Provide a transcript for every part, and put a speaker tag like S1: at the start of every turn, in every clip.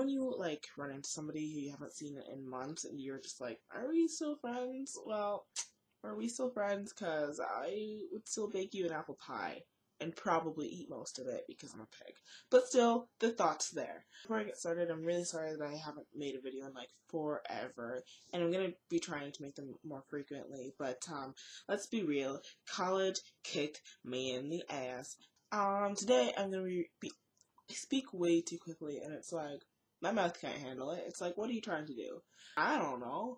S1: when you like run into somebody who you haven't seen in months and you're just like, are we still friends? Well, are we still friends? Because I would still bake you an apple pie and probably eat most of it because I'm a pig. But still, the thought's there. Before I get started, I'm really sorry that I haven't made a video in like forever, and I'm going to be trying to make them more frequently, but let's be real, college kicked me in the ass. Today I'm going to speak way too quickly, and it's like, my mouth can't handle it. It's like, what are you trying to do? I don't know.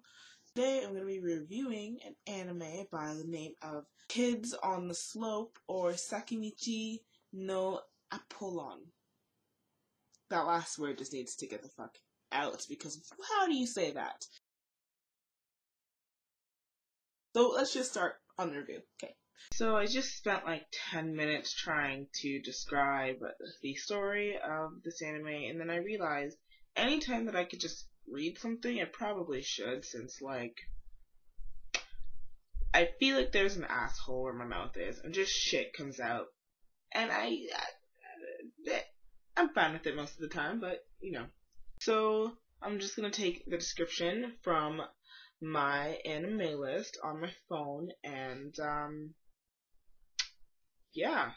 S1: Today I'm going to be reviewing an anime by the name of Kids on the Slope, or Sakamichi no Apollon. That last word just needs to get the fuck out, because how do you say that? So let's just start on the review. Okay. So I just spent like 10 minutes trying to describe the story of this anime, and then I realized anytime that I could just read something, I probably should, since like I feel like there's an asshole where my mouth is, and just shit comes out, and I'm fine with it most of the time, but you know. So I'm just gonna take the description from my anime list on my phone, and yeah.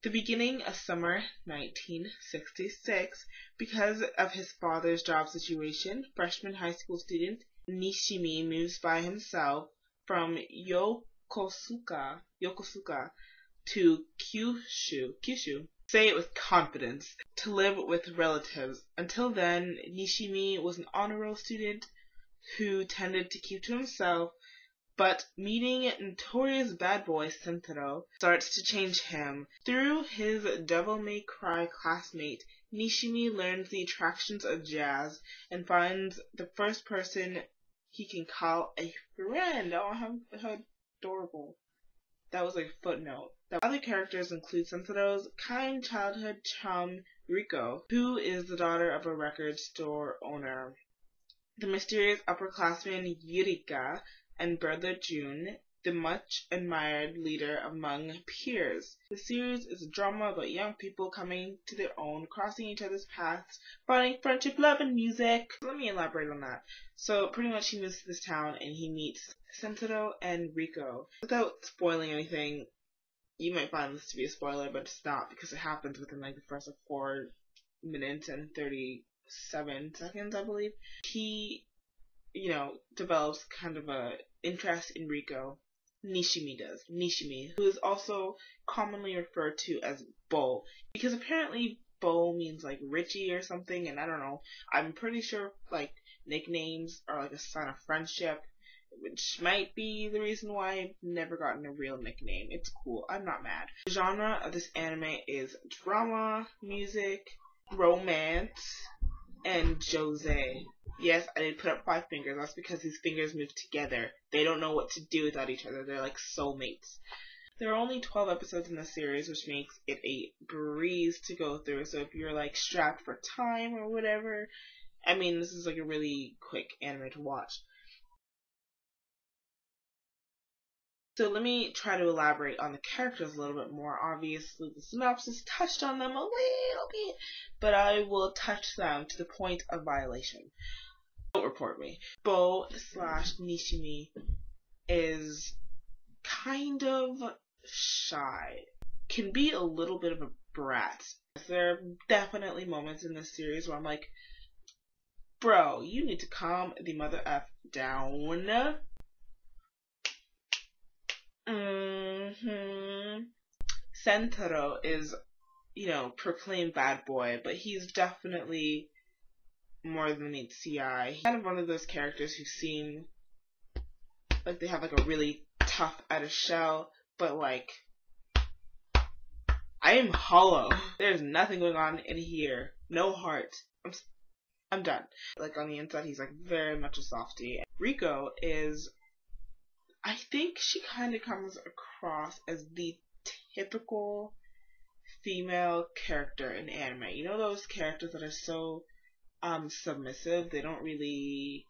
S1: The beginning of summer 1966, because of his father's job situation, freshman high school student Nishimi moves by himself from Yokosuka to Kyushu, say it with confidence, to live with relatives. Until then, Nishimi was an honor roll student who tended to keep to himself, but meeting notorious bad boy Sentaro starts to change him. Through his devil-may-cry classmate, Nishimi learns the attractions of jazz and finds the first person he can call a friend. Oh, how adorable. That was like a footnote. The other characters include Sentaro's kind childhood chum, Riko, who is the daughter of a record store owner, the mysterious upperclassman Yurika, and brother Jun, the much admired leader among peers. The series is a drama about young people coming to their own, crossing each other's paths, finding friendship, love, and music. Let me elaborate on that. So pretty much he moves to this town and he meets Sentaro and Riko. Without spoiling anything, you might find this to be a spoiler, but it's not, because it happens within like the first 4 minutes and 37 seconds, I believe. He, develops kind of a interest in Riko. Nishimi, who is also commonly referred to as Bo, because apparently Bo means like Richie or something, and I don't know. I'm pretty sure like nicknames are like a sign of friendship, which might be the reason why I've never gotten a real nickname. It's cool. I'm not mad. The genre of this anime is drama, music, romance, and josei. Yes, I did put up 5 fingers. That's because these fingers move together. They don't know what to do without each other. They're like soulmates. There are only 12 episodes in the series, which makes it a breeze to go through. So if you're like strapped for time or whatever, I mean, this is like a really quick anime to watch. So let me try to elaborate on the characters a little bit more. Obviously, the synopsis touched on them a little bit, but I will touch them to the point of violation. Don't report me. Bo/Nishimi is kind of shy. Can be a little bit of a brat. There are definitely moments in this series where I'm like, bro, you need to calm the mother F down. Sentaro is, proclaimed bad boy, but he's definitely more than meets the eye. He's kind of one of those characters who seem like they have like a really tough outer shell, but like, I am hollow. There's nothing going on in here. No heart. I'm done. Like on the inside, he's like very much a softie. Riko is, I think she kind of comes across as the typical female character in anime. You know those characters that are so submissive? They don't really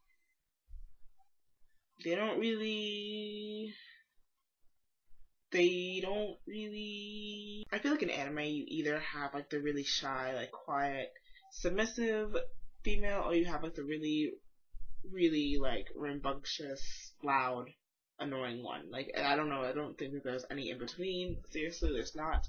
S1: I feel like in anime you either have like the really shy, like quiet, submissive female, or you have like the really, really like rambunctious, loud, annoying one. Like, I don't know, I don't think that there's any in between. Seriously, there's not.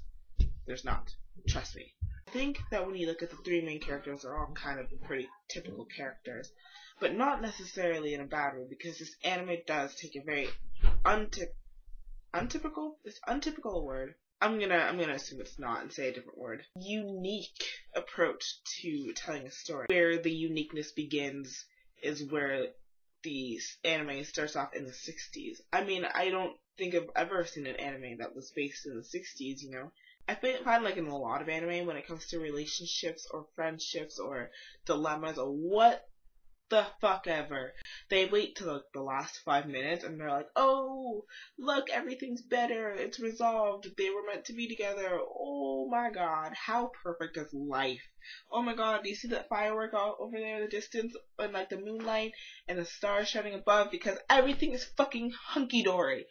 S1: There's not. Trust me. I think that when you look at the three main characters, they're all kind of pretty typical characters, but not necessarily in a bad way, because this anime does take a very untypical? Is untypical a word? I'm gonna assume it's not and say a different word. Unique approach to telling a story. Where the uniqueness begins is where the anime starts off in the 60s. I mean, I don't think I've ever seen an anime that was based in the 60s, you know? I find like in a lot of anime, when it comes to relationships or friendships or dilemmas or what the fuck ever, they wait till like the last 5 minutes and they're like, oh, look, everything's better, it's resolved, they were meant to be together, oh my god, how perfect is life? Oh my god, do you see that firework all over there in the distance, and like the moonlight and the stars shining above, because everything is fucking hunky-dory.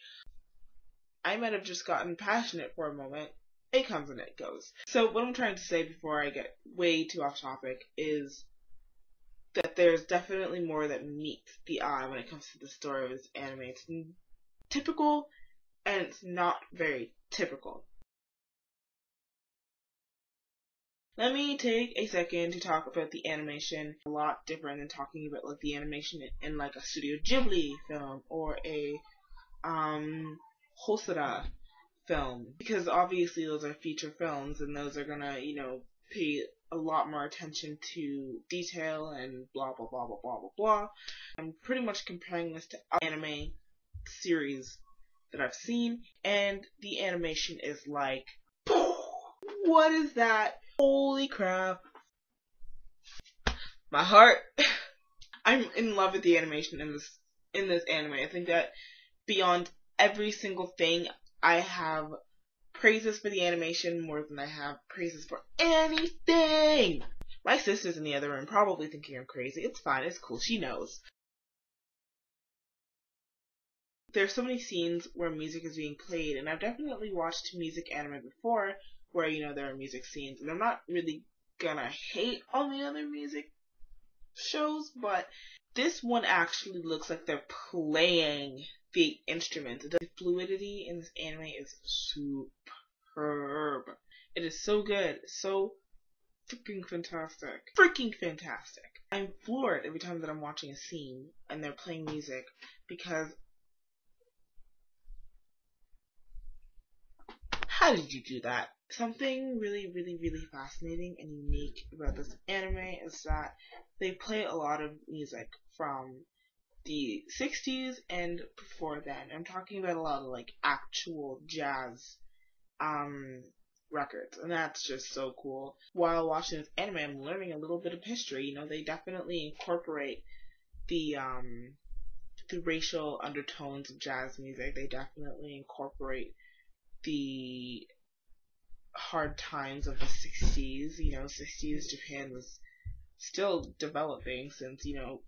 S1: I might have just gotten passionate for a moment. It comes and it goes. So what I'm trying to say before I get way too off topic is that there's definitely more that meets the eye when it comes to the story of this anime. It's typical, and it's not very typical. Let me take a second to talk about the animation. A lot different than talking about like the animation in like a Studio Ghibli film or a Hosoda film, because obviously those are feature films and those are gonna, you know, pay a lot more attention to detail and blah blah blah blah blah blah blah. I'm pretty much comparing this to anime series that I've seen, and the animation is like, what is that? Holy crap. My heart. I'm in love with the animation in this anime. I think that beyond every single thing, I have praises for the animation more than I have praises for anything. My sister's in the other room probably thinking I'm crazy. It's fine, it's cool, she knows. There's so many scenes where music is being played, and I've definitely watched music anime before where, you know, there are music scenes, and I'm not really gonna hate on the other music shows, but this one actually looks like they're playing the instruments. The fluidity in this anime is superb. It is so good. So freaking fantastic. Freaking fantastic. I'm floored every time that I'm watching a scene and they're playing music, because how did you do that? Something really, really, really fascinating and unique about this anime is that they play a lot of music from the 60s and before then. I'm talking about a lot of like actual jazz records, and that's just so cool. While watching this anime, I'm learning a little bit of history. You know, they definitely incorporate the racial undertones of jazz music. They definitely incorporate the hard times of the 60s. You know, 60s Japan was still developing since, you know,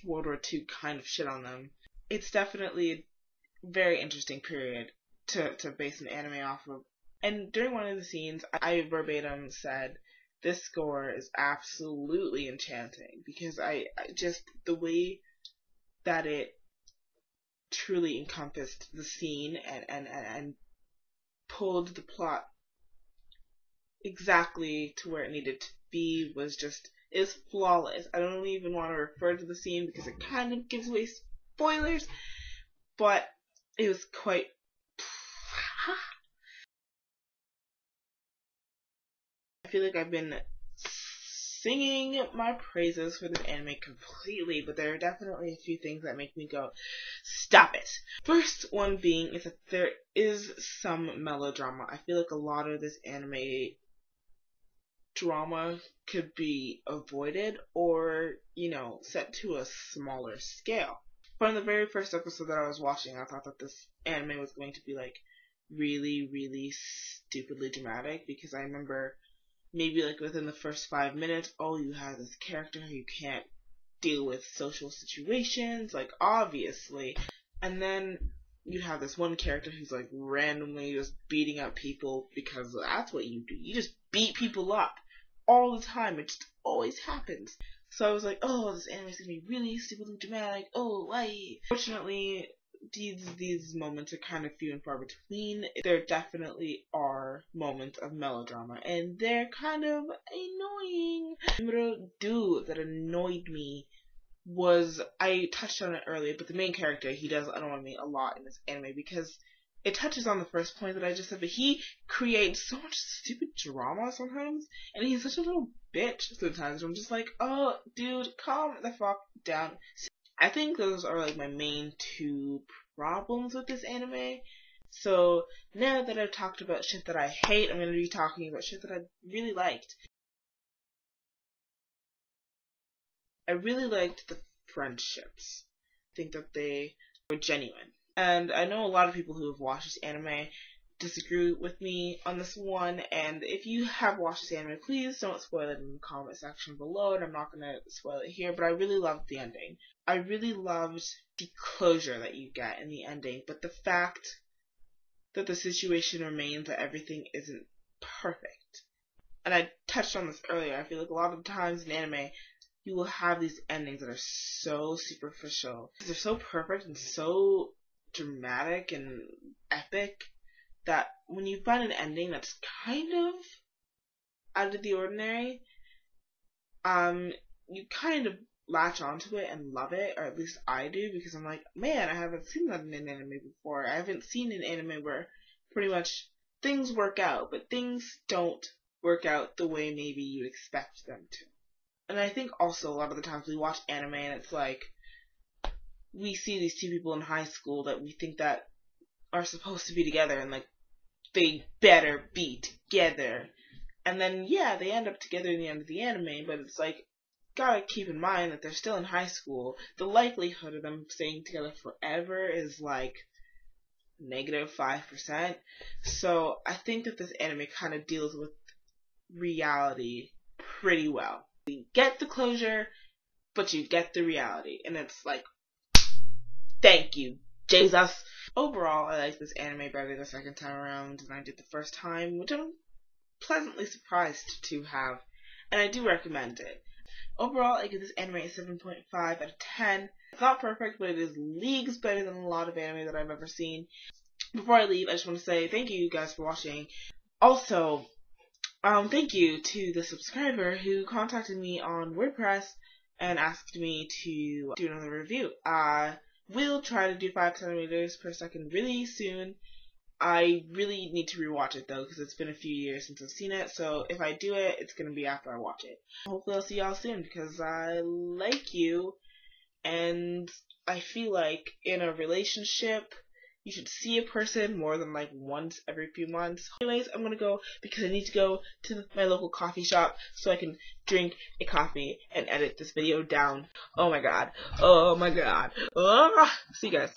S1: World War II kind of shit on them. It's definitely a very interesting period to base an anime off of. And during one of the scenes, I verbatim said, this score is absolutely enchanting, because I just, the way that it truly encompassed the scene and pulled the plot exactly to where it needed to be was just, is flawless. I don't even want to refer to the scene because it kind of gives away spoilers, but it was quite... I feel like I've been singing my praises for this anime completely, but there are definitely a few things that make me go, stop it. First one being is that there is some melodrama. I feel like a lot of this anime drama could be avoided or, you know, set to a smaller scale. From the very first episode that I was watching, I thought that this anime was going to be like really, really stupidly dramatic, because I remember maybe like within the first 5 minutes, oh, you have this character who can't deal with social situations, like obviously, and then you have this one character who's like randomly just beating up people because that's what you do. You just beat people up all the time. It just always happens. So I was like, oh, this anime is gonna be really stupidly dramatic. Oh, why? Fortunately, these moments are kind of few and far between. There definitely are moments of melodrama, and they're kind of annoying. The dude that annoyed me was, I touched on it earlier, but the main character, he does annoy me a lot in this anime because it touches on the first point that I just said, but he creates so much stupid drama sometimes, and he's such a little bitch sometimes. I'm just like, oh, dude, calm the fuck down. I think those are like my main two problems with this anime. So now that I've talked about shit that I hate, I'm going to be talking about shit that I really liked. I really liked the friendships. I think that they were genuine. And I know a lot of people who have watched this anime disagree with me on this one, and if you have watched this anime, please don't spoil it in the comment section below, and I'm not going to spoil it here, but I really loved the ending. I really loved the closure that you get in the ending, but the fact that the situation remains that everything isn't perfect. And I touched on this earlier, I feel like a lot of times in anime, you will have these endings that are so superficial. They're so perfect and so dramatic and epic that when you find an ending that's kind of out of the ordinary, you kind of latch onto it and love it, or at least I do, because I'm like, man, I haven't seen that in an anime before. I haven't seen an anime where pretty much things work out, but things don't work out the way maybe you expect them to. And I think also a lot of the times we watch anime and it's like, we see these two people in high school that we think that are supposed to be together, and like, they better be together. And then, yeah, they end up together in the end of the anime, but it's like, gotta keep in mind that they're still in high school. The likelihood of them staying together forever is like -5%. So I think that this anime kind of deals with reality pretty well. You get the closure, but you get the reality. And it's like, thank you, Jesus. Overall, I like this anime better the second time around than I did the first time, which I'm pleasantly surprised to have. And I do recommend it. Overall, I give this anime a 7.5 out of 10. It's not perfect, but it is leagues better than a lot of anime that I've ever seen. Before I leave, I just want to say thank you guys for watching. Also, thank you to the subscriber who contacted me on WordPress and asked me to do another review. We'll try to do 5 centimeters per second really soon. I really need to rewatch it though, because it's been a few years since I've seen it, so if I do it, it's going to be after I watch it. Hopefully I'll see y'all soon, because I like you, and I feel like in a relationship, you should see a person more than like once every few months. Anyways, I'm going to go because I need to go to my local coffee shop so I can drink a coffee and edit this video down. Oh my god. Oh my god. See you guys.